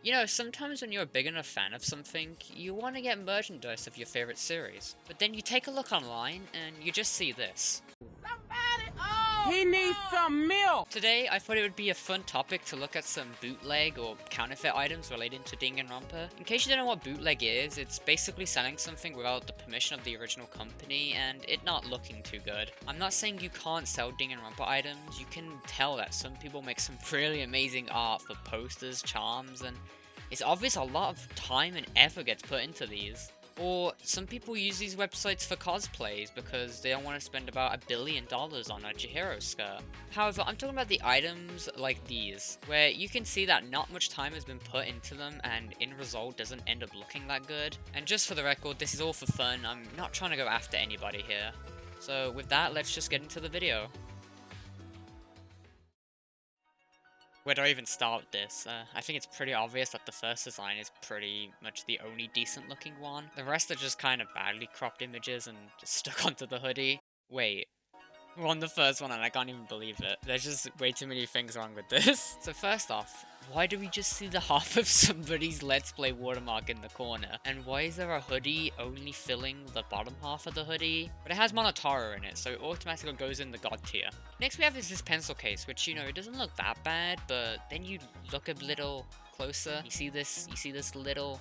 You know, sometimes when you're a big enough fan of something, you want to get merchandise of your favorite series. But then you take a look online and you just see this. He needs some milk! Today, I thought it would be a fun topic to look at some bootleg or counterfeit items relating to Danganronpa. In case you don't know what bootleg is, it's basically selling something without the permission of the original company and it not looking too good. I'm not saying you can't sell Danganronpa items, you can tell that some people make some really amazing art for posters, charms, and it's obvious a lot of time and effort gets put into these. Or some people use these websites for cosplays because they don't want to spend about $1 billion on a Chihiro skirt. However, I'm talking about the items like these, where you can see that not much time has been put into them and end result doesn't end up looking that good. And just for the record, this is all for fun, I'm not trying to go after anybody here. So with that, let's just get into the video. Where do I even start with this? I think it's pretty obvious that the first design is pretty much the only decent looking one. The rest are just kind of badly cropped images and just stuck onto the hoodie. Wait. We're on the first one and I can't even believe it. There's just way too many things wrong with this. So first off, why do we just see the half of somebody's Let's Play watermark in the corner? And why is there a hoodie only filling the bottom half of the hoodie? But it has Monotaro in it, so it automatically goes in the god tier. Next we have this pencil case, which, you know, it doesn't look that bad, but then you look a little closer. You see this little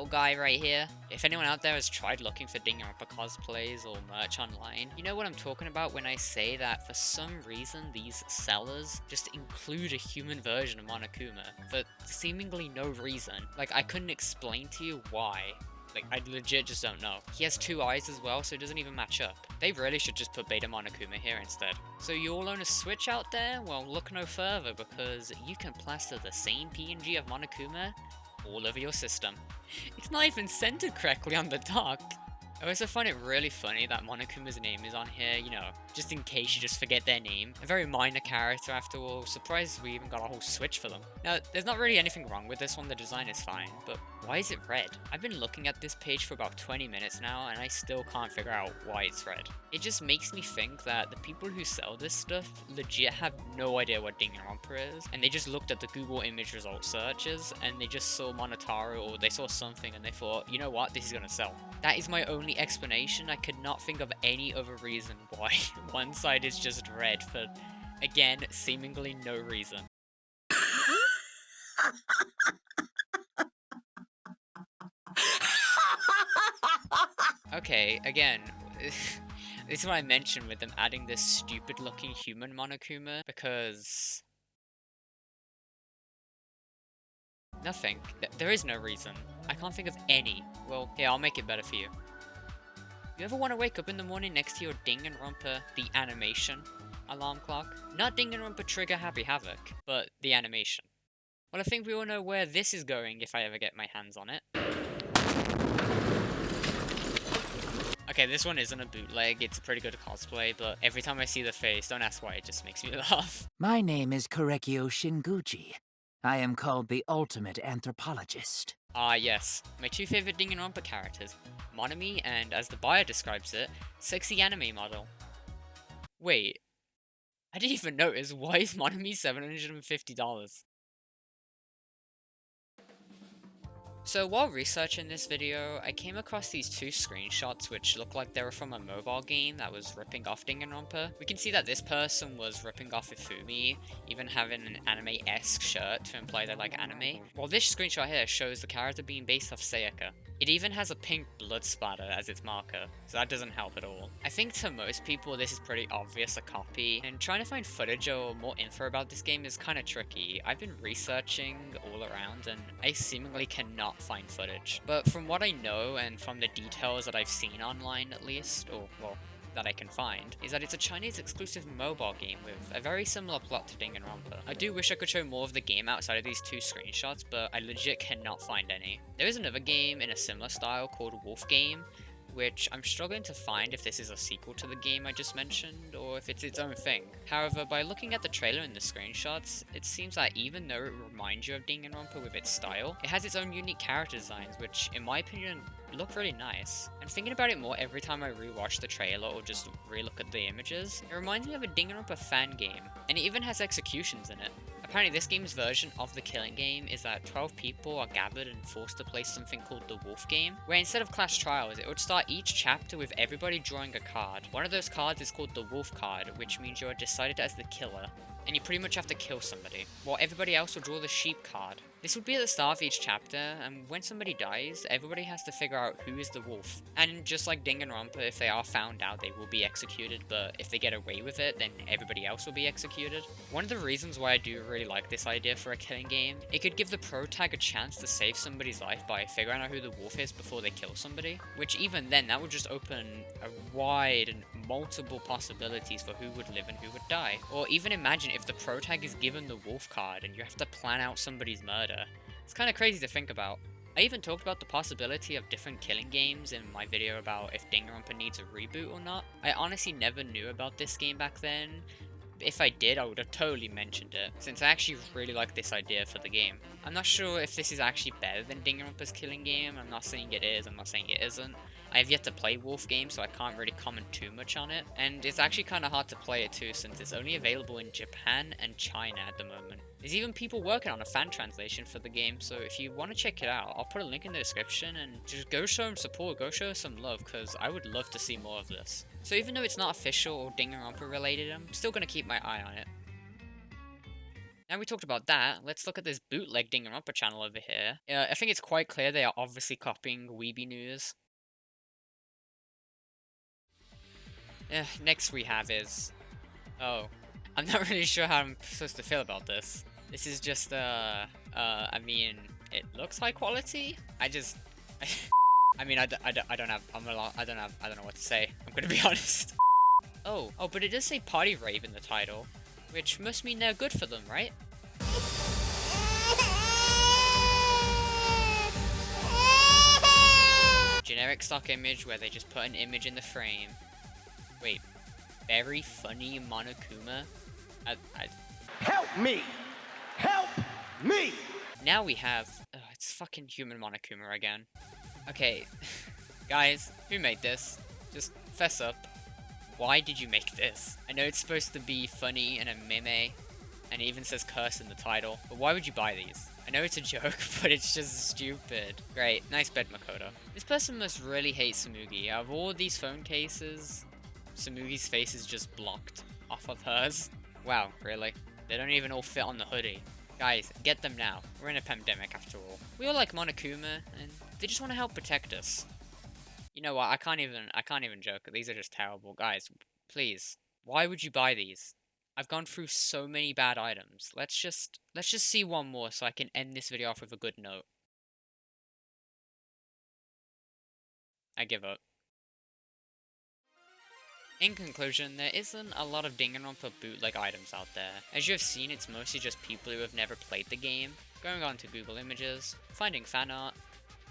guy right here. If anyone out there has tried looking for Danganronpa cosplays or merch online, you know what I'm talking about when I say that for some reason these sellers just include a human version of Monokuma for seemingly no reason. Like, I couldn't explain to you why. Like, I legit just don't know. He has 2 eyes as well, so it doesn't even match up. They really should just put Beta Monokuma here instead. So you all own a Switch out there? Well, look no further, because you can plaster the same PNG of Monokuma all over your system. It's not even centered correctly on the dock. I also find it really funny that Monokuma's name is on here, you know, just in case you just forget their name. A very minor character after all, surprised we even got a whole Switch for them. Now, there's not really anything wrong with this one, the design is fine, but why is it red? I've been looking at this page for about 20 minutes now, and I still can't figure out why it's red. It just makes me think that the people who sell this stuff legit have no idea what Danganronpa is, and they just looked at the Google image result searches, and they just saw Monotaro, or they saw something, and they thought, you know what, this is gonna sell. That is my only explanation. I could not think of any other reason why one side is just red for, again, seemingly no reason. Okay, again, this is what I mentioned with them adding this stupid looking human Monokuma, because nothing. There is no reason. I can't think of any. Well, here, I'll make it better for you. You ever want to wake up in the morning next to your Danganronpa the animation alarm clock? Not Danganronpa Trigger Happy Havoc, but the animation. Well, I think we all know where this is going if I ever get my hands on it. Okay, this one isn't a bootleg, it's a pretty good cosplay, but every time I see the face, don't ask why, it just makes me laugh. My name is Korekio Shinguchi. I am called the ultimate anthropologist. Ah yes, my 2 favorite Danganronpa characters, Monomi and, as the bio describes it, sexy anime model. Wait, I didn't even notice, why is Monomi $750? So while researching this video, I came across these 2 screenshots which look like they were from a mobile game that was ripping off Danganronpa. We can see that this person was ripping off Ifumi, even having an anime-esque shirt to imply they like anime. While this screenshot here shows the character being based off Sayaka. It even has a pink blood splatter as its marker, so that doesn't help at all. I think to most people this is pretty obvious a copy, and trying to find footage or more info about this game is kinda tricky. I've been researching all around and I seemingly cannot find footage. But from what I know and from the details that I've seen online at least, or well, that I can find, is that it's a Chinese exclusive mobile game with a very similar plot to Danganronpa. I do wish I could show more of the game outside of these 2 screenshots, but I legit cannot find any. There is another game in a similar style called Wolf Game, which I'm struggling to find if this is a sequel to the game I just mentioned, or if it's its own thing. However, by looking at the trailer and the screenshots, it seems that even though it reminds you of Danganronpa with its style, it has its own unique character designs, which, in my opinion, look really nice. And thinking about it more every time I rewatch the trailer or just relook at the images, it reminds me of a Danganronpa fan game, and it even has executions in it. Apparently this game's version of the killing game is that 12 people are gathered and forced to play something called the Wolf game, where instead of Clash Trials, it would start each chapter with everybody drawing a card. One of those cards is called the Wolf card, which means you are decided as the killer, and you pretty much have to kill somebody, while everybody else will draw the sheep card. This would be at the start of each chapter, and when somebody dies, everybody has to figure out who is the wolf. And just like Danganronpa, if they are found out, they will be executed, but if they get away with it, then everybody else will be executed. One of the reasons why I do really like this idea for a killing game, it could give the pro tag a chance to save somebody's life by figuring out who the wolf is before they kill somebody, which even then, that would just open a wide and multiple possibilities for who would live and who would die. Or even imagine if the pro tag is given the wolf card and you have to plan out somebody's murder. It's kind of crazy to think about. I even talked about the possibility of different killing games in my video about if Danganronpa needs a reboot or not. I honestly never knew about this game back then. If I did, I would have totally mentioned it, since I actually really like this idea for the game. I'm not sure if this is actually better than Danganronpa's killing game. I'm not saying it is, I'm not saying it isn't. I have yet to play Wolf game, so I can't really comment too much on it. And it's actually kind of hard to play it too, since it's only available in Japan and China at the moment. There's even people working on a fan translation for the game, so if you want to check it out, I'll put a link in the description, and just go show them support, go show some love, because I would love to see more of this. So even though it's not official or Danganronpa related, I'm still going to keep my eye on it. Now we talked about that, let's look at this bootleg Danganronpa channel over here. I think it's quite clear they are obviously copying Weeby News. Next we have is... Oh, I'm not really sure how I'm supposed to feel about this. This is just, I mean, it looks high quality. I just... I mean, I don't know what to say. I'm gonna be honest. Oh, but it does say Party Rave in the title, which must mean they're good for them, right? Generic stock image where they just put an image in the frame. Wait, very funny Monokuma? Help me! Help me! Now we have... Oh, it's fucking human Monokuma again. Okay, guys, who made this? Just fess up. Why did you make this? I know it's supposed to be funny and a meme, and it even says curse in the title, but why would you buy these? I know it's a joke, but it's just stupid. Great, nice bed, Makoto. This person must really hate Samugi. Out of all these phone cases, Samugi's face is just blocked off of hers. Wow, really? They don't even all fit on the hoodie. Guys, get them now. We're in a pandemic after all. We all like Monokuma, and they just want to help protect us. You know what? I can't even joke. These are just terrible. Guys, please. Why would you buy these? I've gone through so many bad items. Let's just see one more so I can end this video off with a good note. I give up. In conclusion, there isn't a lot of Danganronpa bootleg items out there. As you have seen, it's mostly just people who have never played the game, going on to Google Images, finding fan art,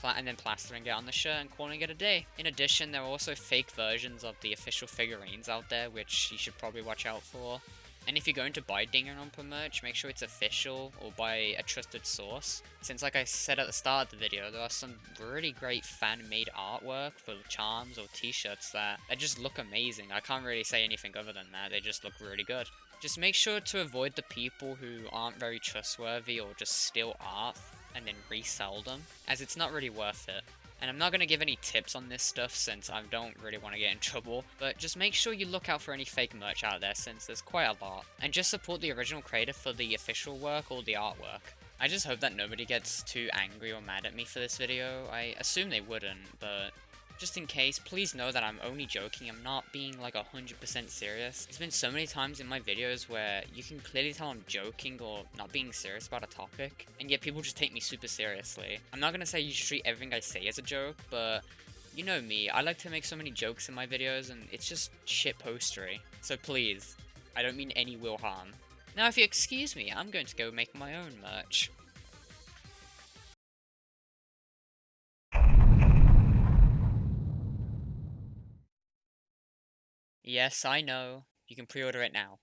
and then plastering it on the shirt and calling it a day. In addition, there are also fake versions of the official figurines out there, which you should probably watch out for. And if you're going to buy Danganronpa merch, make sure it's official or by a trusted source. Since like I said at the start of the video, there are some really great fan-made artwork for charms or t-shirts that just look amazing. I can't really say anything other than that, they just look really good. Just make sure to avoid the people who aren't very trustworthy or just steal art and then resell them, as it's not really worth it. And I'm not going to give any tips on this stuff since I don't really want to get in trouble, but just make sure you look out for any fake merch out there since there's quite a lot. And just support the original creator for the official work or the artwork. I just hope that nobody gets too angry or mad at me for this video. I assume they wouldn't, but just in case, please know that I'm only joking. I'm not being like 100% serious. There's been so many times in my videos where you can clearly tell I'm joking or not being serious about a topic, and yet people just take me super seriously. I'm not gonna say you should treat everything I say as a joke, but you know me, I like to make so many jokes in my videos and it's just shit postery. So please, I don't mean any will harm. Now if you excuse me, I'm going to go make my own merch. Yes, I know. You can pre-order it now.